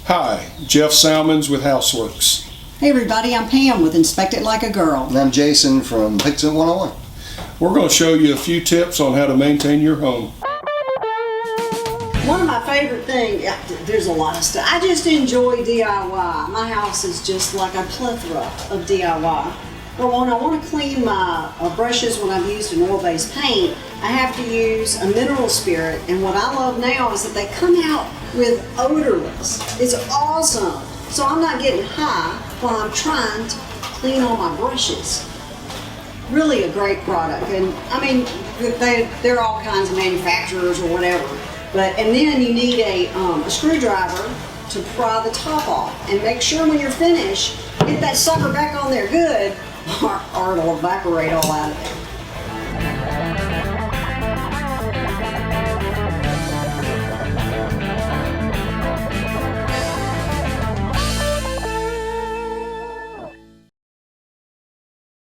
Hi, Jeff Salmons with Houseworks. Hey everybody, I'm Pam with Inspect It Like a Girl. And I'm Jason from Pixel 101. We're going to show you a few tips on how to maintain your home. One of my favorite things, there's a lot of stuff. I just enjoy DIY. My house is just like a plethora of DIY. But when I want to clean my brushes when I've used an oil-based paint, I have to use a mineral spirit. And what I love now is that they come out with odorless. It's awesome. So I'm not getting high while I'm trying to clean all my brushes. Really a great product. And I mean, they're all kinds of manufacturers or whatever. And then you need a screwdriver to pry the top off. And make sure when you're finished, get that sucker back on there good, or it'll evaporate all out of there.